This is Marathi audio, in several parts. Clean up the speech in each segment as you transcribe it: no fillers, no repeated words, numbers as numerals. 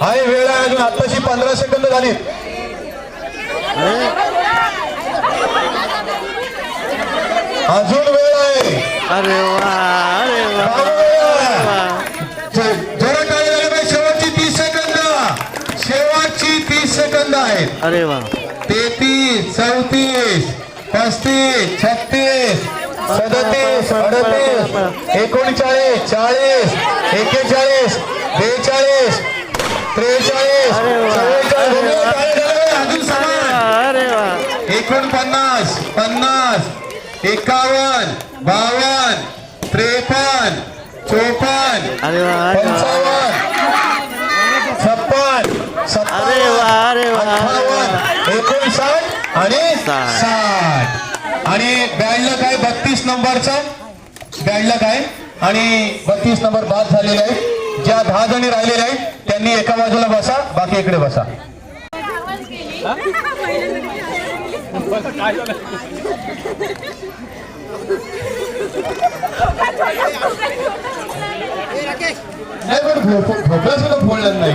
हाय वेळ आहे अजून आताशी 15 सेकंद झाली. अजून वेळ आहे. अरे वा अरे वा जरा काय झालं पाहिजे. शेवटची 30 सेकंद. शेवटची 30 सेकंद आहेत. अरे वा 33 34 35 36 37 38 39 40 41 42 43 अजून समान. अरे वा 49 50 51 52 53 54 अरे वा 55 56 अरे वा अरे वा 58 आणि 60. आणि बॅडला काय 32 नंबरचा बॅडला काय आणि 32 नंबर बाद झालेले आहे. ज्या 10 जणी राहिलेल्या आहेत त्यांनी एका बाजूला बसा, बाकी इकडे बसा. नाही पण भोपळा सुद्धा फोडलं नाही.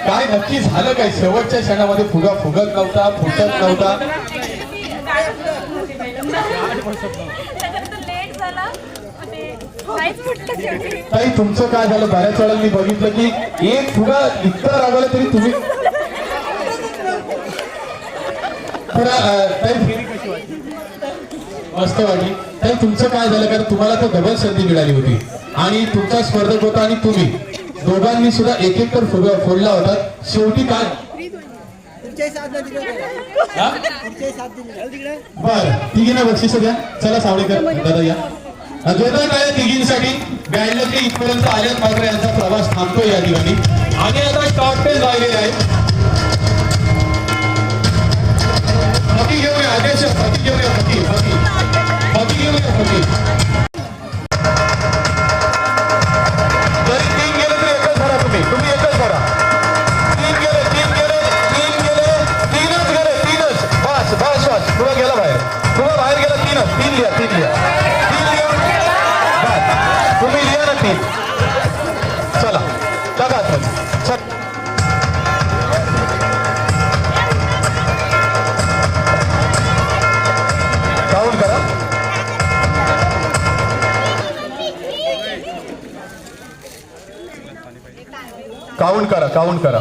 काय नक्की झालं काय. शेवटच्या क्षणामध्ये फुगा फुगत नव्हता, फुटत नव्हता. ताई तुमचं काय झालं. बऱ्याच वेळा मी बघितलं की एक फुगा इतका रागवला तरी तुम्ही मस्त वाटली. ताई तुमचं काय झालं कारण तुम्हाला तर डबल संधी मिळाली होती आणि तुमचा स्पर्धक होता आणि तुम्ही दोघांनी सुद्धा एक एक तर फुगा फोडला होता. शेवटी काय बर तिघींना बक्षीस द्या. चला सावळेकर दादा या. जोरदार काय तिघींसाठी. बॅडला ते इथपर्यंत आल्यात मात्र यांचा प्रवास थांबतोय या ठिकाणी आणि आता टॉप 10 राहिलेले आहेत. हॉकी घेऊया आदेश. हॉकी घेऊया हॉकी हॉकी हॉकी घेऊया हॉकी. जरी 3 गेले तरी एकच धरा. तुम्ही एकच धरा. 3 गेले 3 गेले 3 गेले 3च गेले 3च. बस बस बस पुढे गेला बाहेर. पुढे बाहेर गेला 3च. 3 लिहा 3 लिहा 3 लिहा. बस तुम्ही लिहा ना 3. चला टाका चल. काउंट करा. काउंट करा काउंट करा.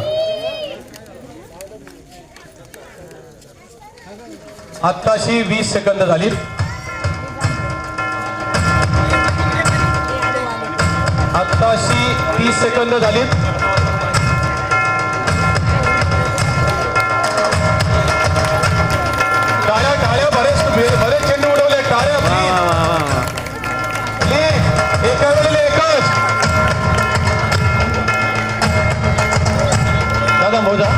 आत्ताशी 20 सेकंद झाली. आत्ताशी 30 सेकंद झाली. टाळ्या टाळ्या बरेच चेंडू उडवले. टाळ्या एका वेळेला एकच. दादा मोजा.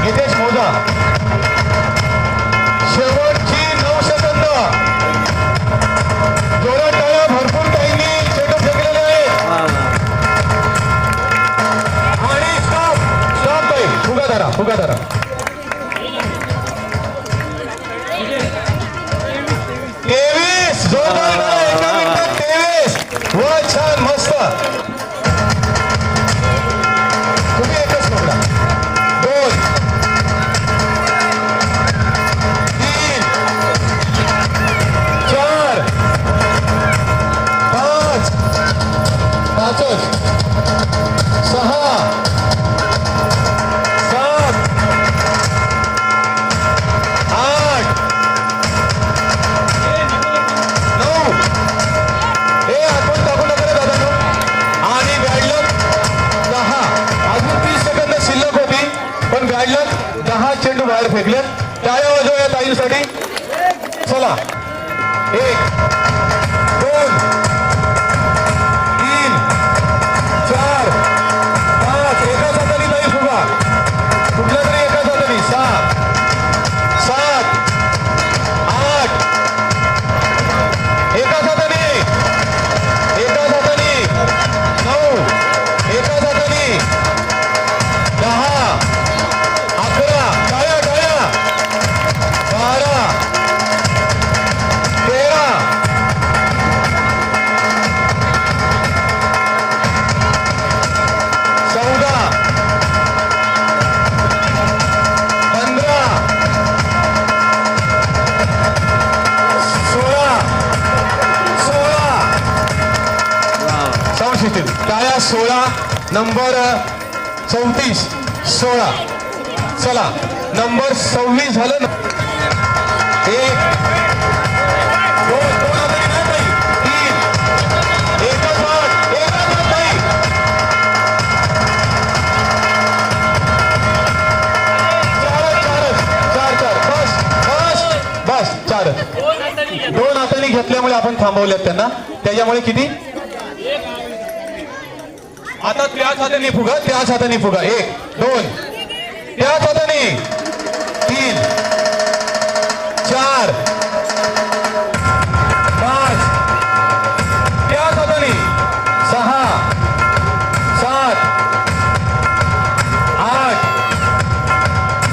नितेश मोजा. शेवटची 9 सेकंद. जोरात टाळ्या. भरपूर काहींनी चेंडू फेकलेले आहेत आणि स्टॉप स्टॉप बाई. फुगा धरा फुगा धरा. 23 जोरदार करा. एका मिनिटात 23. वा छान मस्त. तुम्ही एकच पकडा. 2 3 4 5 5च 6 7 8 9 हे आपण टाकू नका रे दादा. आणि बॅडलक 10. अजून 30 सेकंद शिल्लक होती पण बॅडलक 10 चेंडू बाहेर फेकले. टाळ्या वाजवूया ताईंसाठी. चला 1 2 3 4 5. एकाच हाताने ताई फुगा. कुठल्या तरी एकाच हाताने. 6 7 8 एकाच हाताने. एकाच हाताने 9 एकाच हाताने 10 11. टाळ्या टाळ्या. 12 13 होईल. टाळ्या 16 नंबर 34 16. चला नंबर 26 झालं ना. एक दोन दोन हातांनी नाही ताई. तीन एकच हात ताई. चार बस चारच. दोन हातांनी घेतल्यामुळे आपण थांबवल्यात त्यांना. त्याच्यामुळे किती आता त्याच हाताने फुगा. त्याच हाताने फुगा. 1 2 त्याच हाताने 3 4 5 त्याच हाताने 6 7 8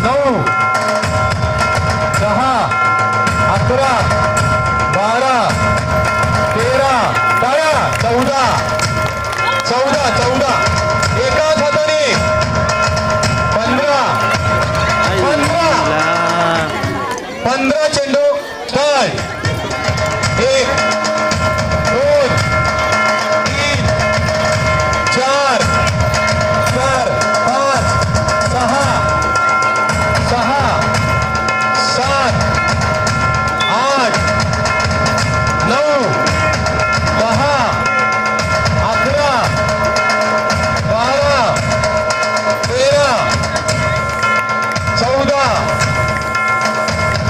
9 10 11 12 13 टाळ्या 14 एकाच हाताने 15 चेंडू स्टार्ट. 1 2 3 4 5 6 7 8 9 10 11 12 13 14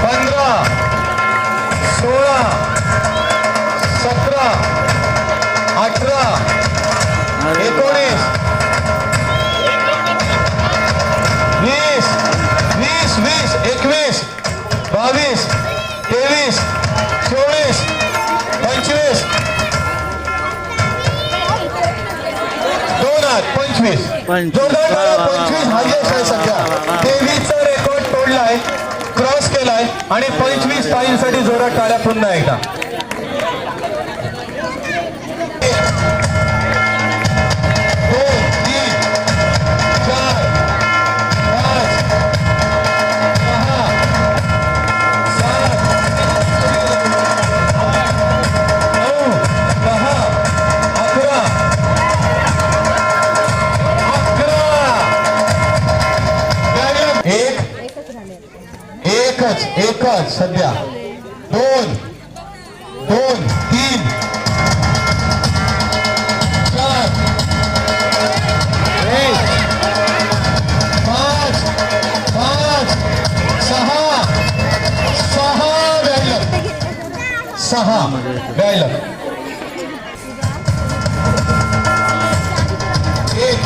15 16 17 18 19 20 21 22 23 24 25 25 हायेस्ट आहे सध्या. 23चा रेकॉर्ड तोडलाय, क्रॉस केलाय आणि 25 ताईंसाठी जोरात टाळ्या पुन्हा एकदा. एकच सध्या. 2 2 3 4 5 5 6 गायलं. 1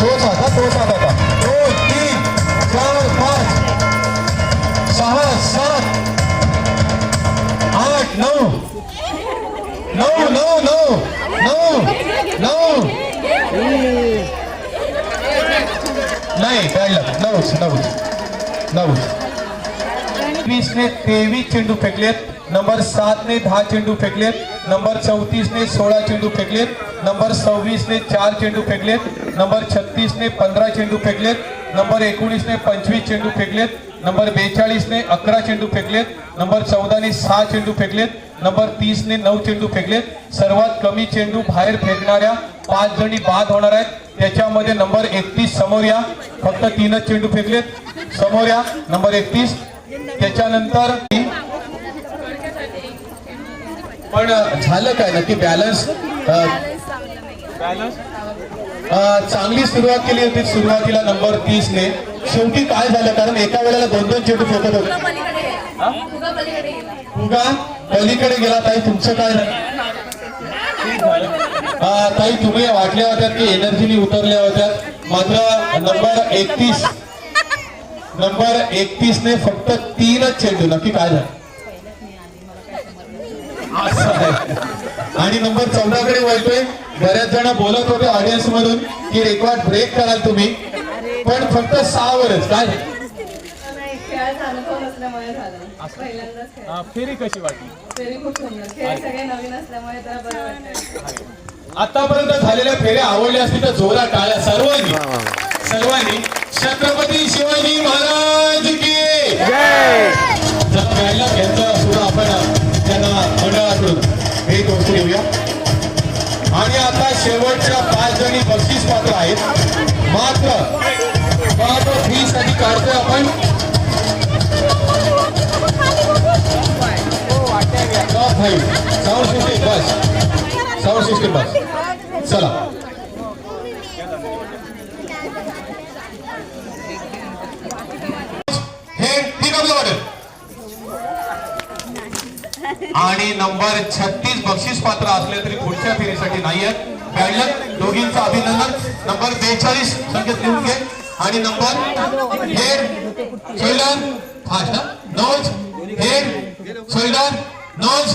तोच आता 2 3 4 5 6 7 8 9 नाही कळलं. 9 20 ने 23 चेंडू फेकलेत. नंबर 7 ने 10 चेंडू फेकलेत. नंबर 34 ने 16 चेंडू फेकलेत. नंबर 26 ने 4 चेंडू फेकलेत. नंबर 36 ने 15 चेंडू फेकलेत. नंबर 19 ने 25 चेंडू फेकलेत. नंबर 42 ने 11 चेंडू फेकलेत. नंबर 14 ने 6 चेंडू फेकलेत. नंबर 30 ने 9 चेंडू फेकलेत. सर्वात कमी चेंडू बाहेर फेकणाऱ्या 5 जणी बाद होणार आहेत. त्याच्यामध्ये नंबर 31 समोर या. फक्त 3च चेंडू फेकलेत. समोर या नंबर 31. त्याच्यानंतर पण झालं काय नक्की बॅलन्स चांगली सुरुवात केली होती सुरुवातीला नंबर 30 ने. शेवटी काय झालं कारण एका वेळेला 2 चेंडू फेकत होते. फुगा पलीकडे गेला. ताई तुमचं काय ताई तुम्ही वाटल्या होत्या की एनर्जीनी उतरल्या होत्या. मात्र नंबर 31 ने फक्त 3च चेंडू. नक्की काय झालं आणि नंबर 14 कडे वळतोय. बऱ्याच जण बोलत होते ऑडियन्स मधून की रेकॉर्ड ब्रेक कराल तुम्ही पण फक्त 6 वरच काय फेरी कशी वाटली. फेरी खूप सुंदर. खेळ सगळे नवीन असल्यामुळे जरा बरं वाटतंय. आतापर्यंत झालेल्या फेऱ्या आवडल्या असतील तर जोरात टाळ्या सर्वांनी. छत्रपती शिवाजी महाराज की जय. पहिला घेतला सुद्धा आपण त्यांना मंडळाकडून भेट वस्तू देऊया. बक्षीस पात्र आहेत मात्र टॉप 3 साठी काढतोय आपण टॉप 5 साऊंड सिस्टीम बस साऊंड सिस्टीम बस चला हे ठीक आहे आणि नंबर 36 बक्षीस पात्र असले तरी पुढच्या फेरीसाठी नाही आहेत बॅडलक दोघींचं अभिनंदन नंबर 42 संकेत लिहून घे आणि number head shoulder fast nose head shoulder knows